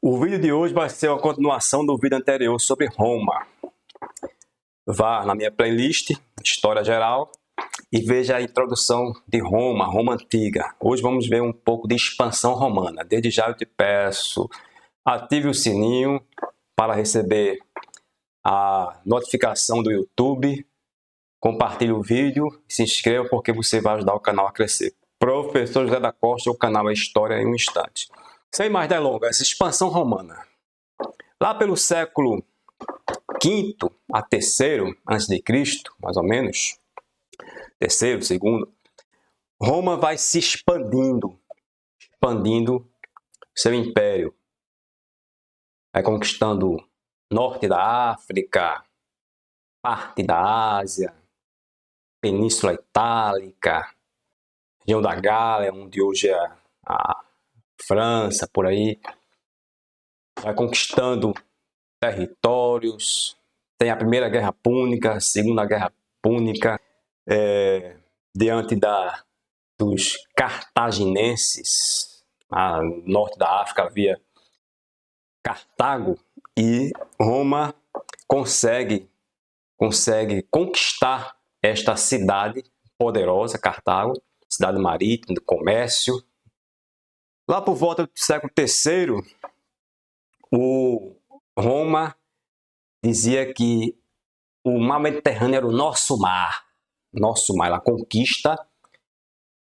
O vídeo de hoje vai ser uma continuação do vídeo anterior sobre Roma. Vá na minha playlist, História Geral, e veja a introdução de Roma, Roma Antiga. Hoje vamos ver um pouco de expansão romana. Desde já eu te peço, ative o sininho para receber a notificação do YouTube, compartilhe o vídeo e se inscreva porque você vai ajudar o canal a crescer. Professor José da Costa, o canal é História em um Instante. Sem mais delongas, expansão romana. Lá pelo século V a III a.C., mais ou menos, terceiro, segundo, Roma vai se expandindo seu império. Vai conquistando norte da África, parte da Ásia, Península Itálica, região da Gália, onde hoje é a França, por aí. Vai conquistando territórios. Tem a Primeira Guerra Púnica, a Segunda Guerra Púnica, diante dos cartaginenses. No norte da África havia Cartago e Roma consegue conquistar esta cidade poderosa, Cartago, cidade marítima, de comércio. Lá por volta do século III, Roma dizia que o mar Mediterrâneo era o nosso mar. A conquista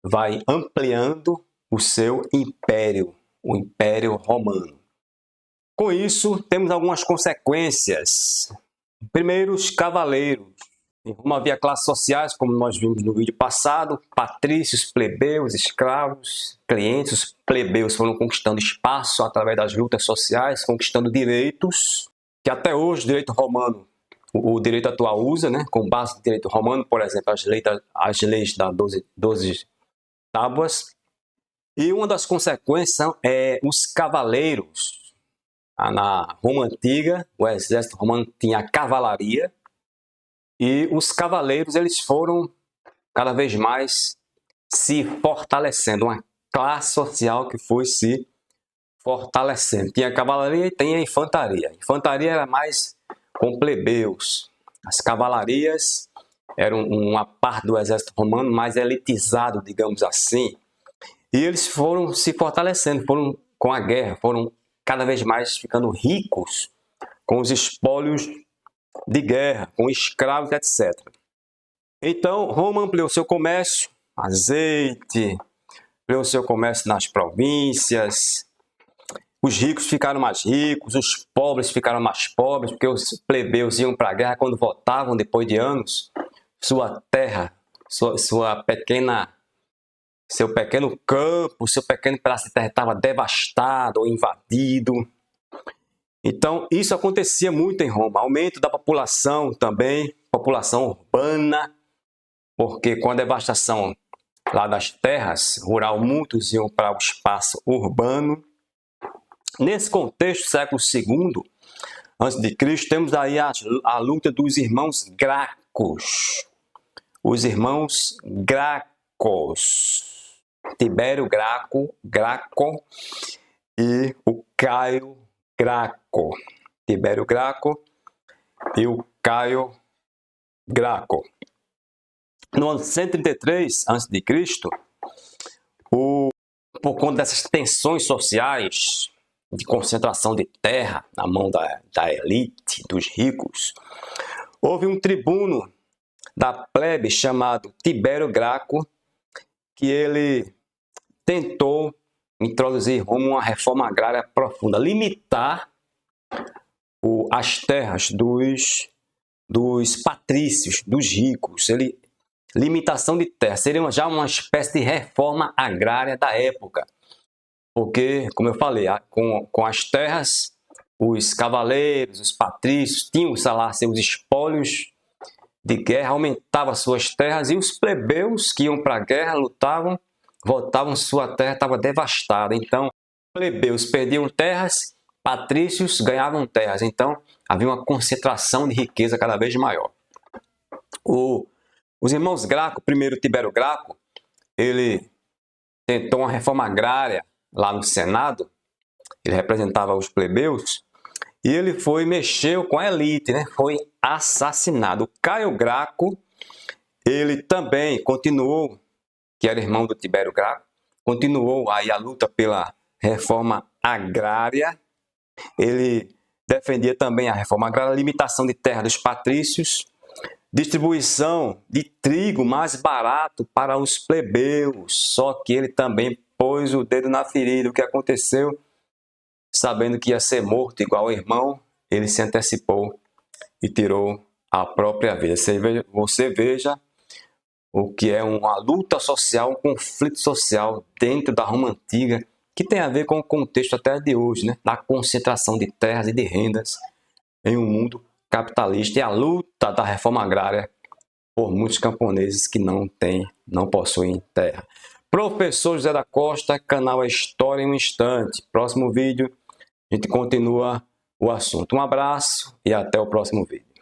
vai ampliando o seu império, o Império Romano. Com isso, temos algumas consequências. Primeiro, os cavaleiros. Em Roma havia classes sociais, como nós vimos no vídeo passado, patrícios, plebeus, escravos, clientes. Os plebeus foram conquistando espaço através das lutas sociais, conquistando direitos, que até hoje o direito romano, o direito atual usa, né, com base no direito romano, por exemplo, as leis das 12 tábuas. E uma das consequências é os cavaleiros. Na Roma Antiga, o exército romano tinha a cavalaria, e os cavaleiros eles foram cada vez mais se fortalecendo, uma classe social que foi se fortalecendo. Tinha a cavalaria e tem a infantaria. A infantaria era mais com plebeus. As cavalarias eram uma parte do exército romano mais elitizado, digamos assim. E eles foram se fortalecendo, foram com a guerra, foram cada vez mais ficando ricos com os espólios de guerra, com escravos, etc. Então, Roma ampliou seu comércio, azeite, ampliou seu comércio nas províncias. Os ricos ficaram mais ricos, os pobres ficaram mais pobres, porque os plebeus iam para a guerra quando voltavam, depois de anos, sua terra, seu pequeno campo, seu pequeno pedaço de terra estava devastado ou invadido. Então, isso acontecia muito em Roma. Aumento da população também, população urbana, porque com a devastação lá das terras rural, muitos iam para o espaço urbano. Nesse contexto, século II a.C., temos aí a luta dos irmãos Gracos. Os irmãos Gracos. Tibério Graco e o Caio Graco. Tibério Graco e o Caio Graco. No ano 133 a.C., por conta dessas tensões sociais, de concentração de terra na mão da elite, dos ricos, houve um tribuno da plebe chamado Tibério Graco, que ele tentou introduzir em Roma uma reforma agrária profunda, limitar as terras dos patrícios, dos ricos. Limitação de terra, seria já uma espécie de reforma agrária da época. Porque, como eu falei, com as terras, os cavaleiros, os patrícios tinham lá seus espólios de guerra, aumentavam suas terras, e os plebeus que iam para a guerra, lutavam, voltavam, sua terra estava devastada. Então, plebeus perdiam terras, patrícios ganhavam terras. Então, havia uma concentração de riqueza cada vez maior. Os irmãos Graco, primeiro Tibério Graco, ele tentou uma reforma agrária lá no Senado, ele representava os plebeus, e ele mexeu com a elite, né? Foi assassinado. Caio Graco, ele também continuou, que era irmão do Tibério Graco, continuou aí a luta pela reforma agrária. Ele defendia também a reforma agrária, limitação de terra dos patrícios, distribuição de trigo mais barato para os plebeus. Só que ele também pôs o dedo na ferida. O que aconteceu? Sabendo que ia ser morto igual o irmão, ele se antecipou e tirou a própria vida. Você veja o que é uma luta social, um conflito social dentro da Roma Antiga, que tem a ver com o contexto até de hoje, né? Da concentração de terras e de rendas em um mundo capitalista, e a luta da reforma agrária por muitos camponeses que não possuem terra. Professor José da Costa, canal História em um Instante. Próximo vídeo, a gente continua o assunto. Um abraço e até o próximo vídeo.